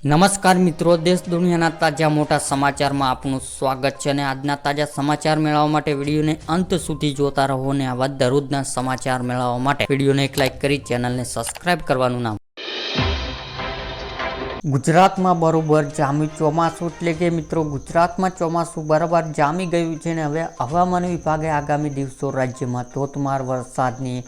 નમસ્કાર મિત્રો, દેશ દુનિયાના તાજા મોટા સમાચારમાં આપનું સ્વાગત છે અને આજના તાજા સમાચાર મેળવવા માટે વિડીયોને અંત સુધી જોતા રહો અને આવા દરરોજના સમાચાર મેળવવા માટે વિડીયોને એક લાઇક કરી ચેનલને સબસ્ક્રાઇબ કરવાનું ના ગુજરાતમાં બરોબર જામ્યું ચોમાસું, એટલે કે મિત્રો ગુજરાતમાં ચોમાસું બરાબર જામી ગયું છે અને હવે હવામાન વિભાગે આગામી દિવસો રાજ્યમાં ધોધમાર વરસાદની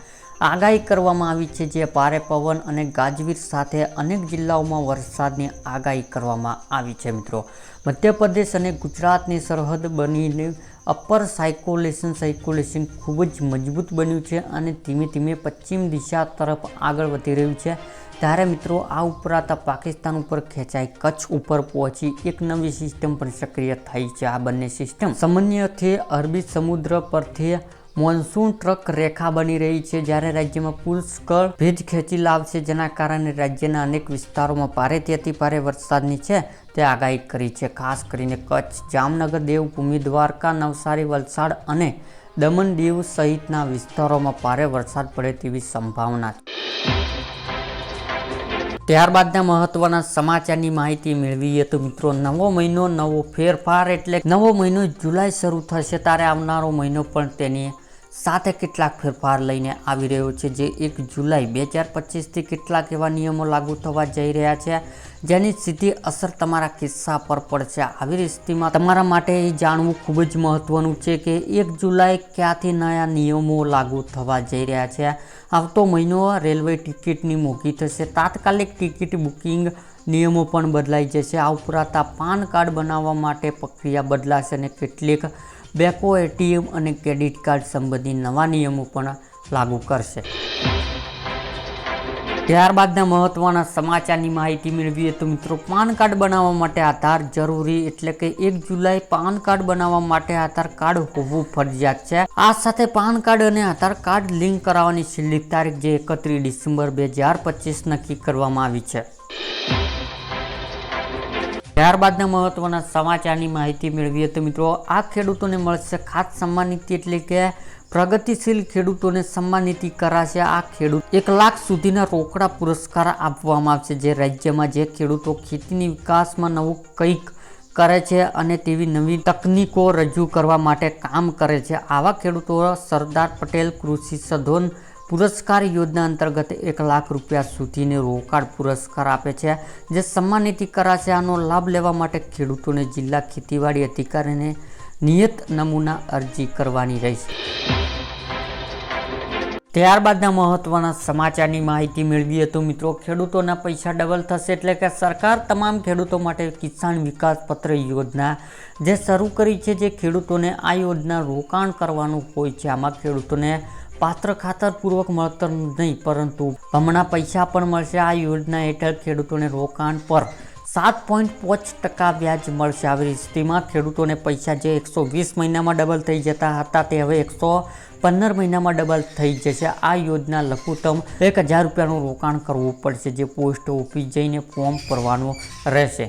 આગાહી કરવામાં આવી છે, જે ભારે પવન અને ગાજવીજ સાથે અનેક જિલ્લાઓમાં વરસાદની આગાહી કરવામાં આવી છે. મિત્રો, મધ્યપ્રદેશ અને ગુજરાતની સરહદ બનીને અપર સાયક્લોનિક ખૂબ જ મજબૂત બન્યું છે અને ધીમે ધીમે પશ્ચિમ દિશા તરફ આગળ વધી રહ્યું છે. ત્યારે મિત્રો, આ ઉપરાંત પાકિસ્તાન ઉપર ખેંચાઈ કચ્છ ઉપર પહોંચી એક નવી સિસ્ટમ પણ સક્રિય થઈ છે. આ બંને સિસ્ટમ સામાન્યથી અરબી સમુદ્ર પરથી મોન્સૂન ટ્રક રેખા બની રહી છે, જ્યારે રાજ્યમાં પુષ્કળ ભેજ ખેંચી લાવશે, જેના કારણે રાજ્યના અનેક વિસ્તારોમાં ભારેથી અતિ ભારે વરસાદની છે તે આગાહી કરી છે. ખાસ કરીને કચ્છ, જામનગર, દેવભૂમિ, દ્વારકા, નવસારી, વલસાડ અને દમણ દીવ સહિતના વિસ્તારોમાં ભારે વરસાદ પડે તેવી સંભાવના છે. ત્યારબાદના મહત્વના સમાચારની માહિતી મેળવીએ તો મિત્રો, નવો મહિનો નવો ફેરફાર, એટલે નવો મહિનો જુલાઈ શરૂ થશે ત્યારે આવનારો મહિનો પણ તેની સાથે કેટલાક ફેરફાર લઈને આવી રહ્યો છે, જે 1 જુલાઈ 2025થી કેટલાક એવા નિયમો લાગુ થવા જઈ રહ્યા છે જેની સીધી અસર તમારા કિસ્સા પર પડશે. આવી સ્થિતિમાં તમારા માટે એ જાણવું ખૂબ જ મહત્વનું છે કે 1 જુલાઈ ક્યાંથી નયા નિયમો લાગુ થવા જઈ રહ્યા છે. આવતો મહિનો રેલવે ટિકિટની મોંઘી થશે, તાત્કાલિક ટિકિટ બુકિંગ નિયમો પણ બદલાઈ જશે. આ ઉપરાંત પાન કાર્ડ બનાવવા માટે પ્રક્રિયા બદલાશે અને કેટલીક બેંકો એટીએમ અને ક્રેડિટ કાર્ડ સંબંધી નવા નિયમો પણ લાગુ કરશે. ત્યારબાદના મહત્વના સમાચારની માહિતી મેળવીએ તો મિત્રો, પાન કાર્ડ બનાવવા માટે આધાર જરૂરી, એટલે કે 1 જુલાઈ પાન કાર્ડ બનાવવા માટે આધાર કાર્ડ હોવું ફરજિયાત છે. આ સાથે પાન કાર્ડ અને આધાર કાર્ડ લિંક કરાવવાની છેલ્લી તારીખ જે 31 ડિસેમ્બર 2025 નક્કી કરવામાં આવી છે. ત્યારબાદના મહત્વના સમાચારની માહિતી મેળવીએ તો મિત્રો, આ ખેડૂતોને મળશે ખાસ સન્માન નીતિ, એટલે કે પ્રગતિશીલ ખેડૂતોને સન્માન નીતિ કરાશે. આ ખેડૂત 1 લાખ સુધીના રોકડા પુરસ્કાર આપવામાં આવશે, જે રાજ્યમાં જે ખેડૂતો ખેતીની વિકાસમાં નવું કંઈક કરે છે અને તેવી નવી તકનીકો રજૂ કરવા માટે કામ કરે છે. આવા ખેડૂતો સરદાર પટેલ કૃષિ સંશોધન પુરસ્કાર યોજના અંતર્ગત 1 લાખ રૂપિયા સુધીને રોકડ પુરસ્કાર આપે છે, જે સન્માન નીતિ કરાશે. આનો લાભ લેવા માટે ખેડૂતોને જિલ્લા ખેતીવાડી અધિકારીને નિયત નમૂના અરજી કરવાની રહેશે. ત્યારબાદના મહત્વના સમાચારની માહિતી મેળવીએ તો મિત્રો, ખેડૂતોના પૈસા ડબલ થશે, એટલે કે સરકાર તમામ ખેડૂતો માટે કિસાન વિકાસ પત્ર યોજના જે શરૂ કરી છે, જે ખેડૂતોને આ યોજના રોકાણ કરવાનું હોય છે. આમાં ખેડૂતોને પાત્ર ખાતર પૂર્વક મળતર નહીં પરંતુ હમણાં પૈસા પણ મળશે. આ યોજના હેઠળ ખેડૂતોને રોકાણ પર 7.5% વ્યાજ મળશે. આવી સ્થિતિમાં ખેડૂતોને પૈસા જે 120 મહિનામાં ડબલ થઈ જતા હતા તે હવે 115 મહિનામાં ડબલ થઈ જશે. આ યોજના લઘુત્તમ 1000 રૂપિયાનું રોકાણ કરવું પડશે, જે પોસ્ટ ઓફિસ જઈને ફોર્મ ભરવાનું રહેશે.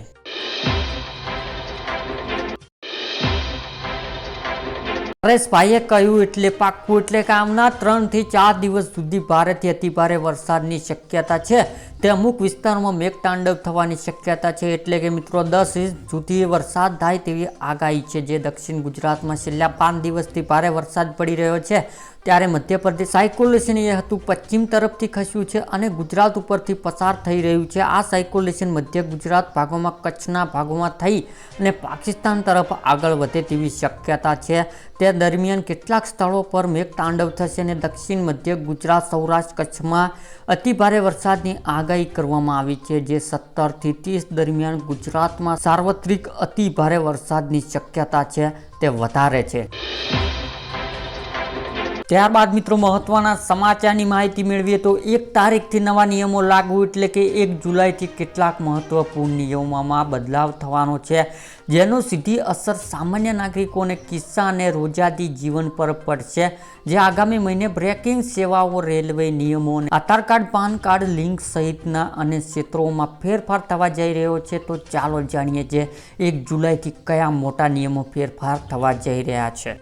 પરેશભાઈએ કહ્યું એટલે પાક્કું, એટલે કે આવનાર 3 થી 4 દિવસ સુધી ભારેથી અતિ ભારે વરસાદની શક્યતા છે. તે અમુક વિસ્તારોમાં મેઘતાંડવ થવાની શક્યતા છે, એટલે કે મિત્રો 10 ઇંચ સુધી વરસાદ થાય તેવી આગાહી છે. જે દક્ષિણ ગુજરાતમાં છેલ્લા 5 દિવસથી ભારે વરસાદ પડી રહ્યો છે, ત્યારે મધ્યપ્રદેશ સાયક્લોન એ હતું પશ્ચિમ તરફથી ખસ્યું છે અને ગુજરાત ઉપરથી પસાર થઈ રહ્યું છે. આ સાયક્લોન મધ્ય ગુજરાત ભાગોમાં, કચ્છના ભાગોમાં થઈ અને પાકિસ્તાન તરફ આગળ વધે તેવી શક્યતા છે. તે દરમિયાન કેટલાક સ્થળો પર મેઘતાંડવ થશે અને દક્ષિણ મધ્ય ગુજરાત, સૌરાષ્ટ્ર, કચ્છમાં અતિ ભારે વરસાદની આગાહી કરવામાં આવી છે, જે 17 થી 30 દરમિયાન ગુજરાતમાં સાર્વત્રિક અતિ ભારે વરસાદની શક્યતા છે તે વધારે છે. ત્યારબાદ મિત્રો, મહત્વના સમાચારની માહિતી મેળવીએ તો 1 તારીખથી નવા નિયમો લાગુ, એટલે કે 1 જુલાઈથી કેટલાક મહત્વપૂર્ણ નિયમોમાં બદલાવ થવાનો છે, જેનો સીધી અસર સામાન્ય નાગરિકો અને કિસ્સા અને રોજિંદા જીવન પર પડશે. જે આગામી મહિને બ્રેકિંગ સેવાઓ, રેલવે નિયમો, આધાર કાર્ડ, પાન કાર્ડ લિંક સહિતના અનેક ક્ષેત્રોમાં ફેરફાર થવા જઈ રહ્યો છે. તો ચાલો જાણીએ જે 1 જુલાઈથી કયા મોટા નિયમો ફેરફાર થવા જઈ રહ્યા છે.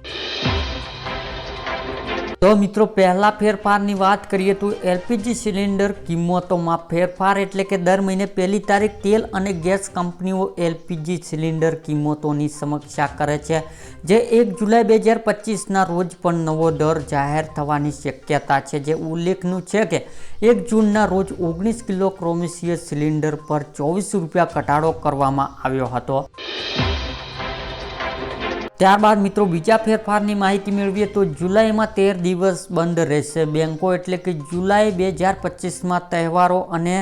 તો મિત્રો પહેલા ફેરફારની વાત કરીએ તો એલપીજી સિલિન્ડર કિંમતોમાં ફેરફાર એટલે કે દર મહિને 1લી તારીખ તેલ અને ગેસ કંપનીઓ એલપીજી સિલિન્ડર કિંમતોની સમીક્ષા કરે છે, જે 1 જુલાઈ 2025ના રોજ પણ નવો દર જાહેર થવાની શક્યતા છે, જે ઉલ્લેખનું છે કે 1 જૂનના રોજ 19 કિલો ક્રોમિશિયસ સિલિન્ડર પર 24 રૂપિયા ઘટાડો કરવામાં આવ્યો હતો। ત્યારબાદ મિત્રો બીજા ફેરફારની માહિતી મેળવીએ તો જુલાઈમાં 13 દિવસ બંધ રહેશે બેંકો, એટલે કે જુલાઈ 2025માં તહેવારો અને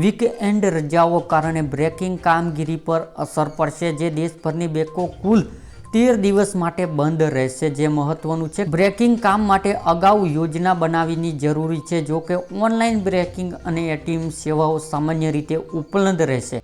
વીકએન્ડ રજાઓ કારણે બ્રેકિંગ કામગીરી પર અસર પડશે, જે દેશભરની બેંકો કુલ 13 દિવસ માટે બંધ રહેશે। જે મહત્વનું છે, બ્રેકિંગ કામ માટે અગાઉ યોજના બનાવવાની જરૂરી છે, જો કે ઓનલાઈન બ્રેકિંગ અને એટીએમ સેવાઓ સામાન્ય રીતે ઉપલબ્ધ રહેશે।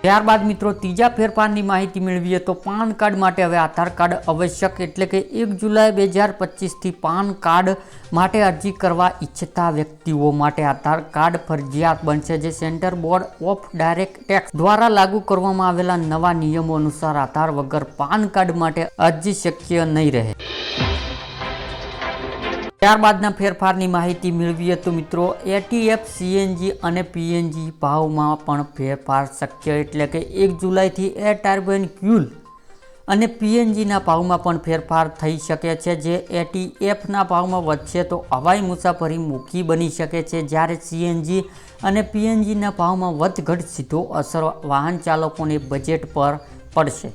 ત્યારબાદ મિત્રો ત્રીજા ફેરફારની માહિતી મેળવીએ તો પાન કાર્ડ માટે હવે આધાર કાર્ડ આવશ્યક, એટલે કે 1 જુલાઈ 2025થી પાન કાર્ડ માટે અરજી કરવા ઈચ્છતા વ્યક્તિઓ માટે આધાર કાર્ડ ફરજિયાત બનશે, જે centre board of direct tax દ્વારા લાગુ કરવામાં આવેલા નવા નિયમો અનુસાર આધાર વગર પાન કાર્ડ માટે અરજી શક્ય નહીં રહે। ત્યારબાદના ફેરફારની માહિતી મેળવીએ તો મિત્રો એટીએફ, સીએનજી અને પીએનજી ભાવમાં પણ ફેરફાર શક્ય, એટલે કે 1 જુલાઈથી એર ટર્બાઇન ફ્યુલ અને પીએનજીના ભાવમાં પણ ફેરફાર થઈ શકે છે। જે એટીએફના ભાવમાં વધશે તો હવાઈ મુસાફરી મોંઘી બની શકે છે, જ્યારે સીએનજી અને પીએનજીના ભાવમાં વધઘટ સીધો અસર વાહન ચાલકોને બજેટ પર પડશે।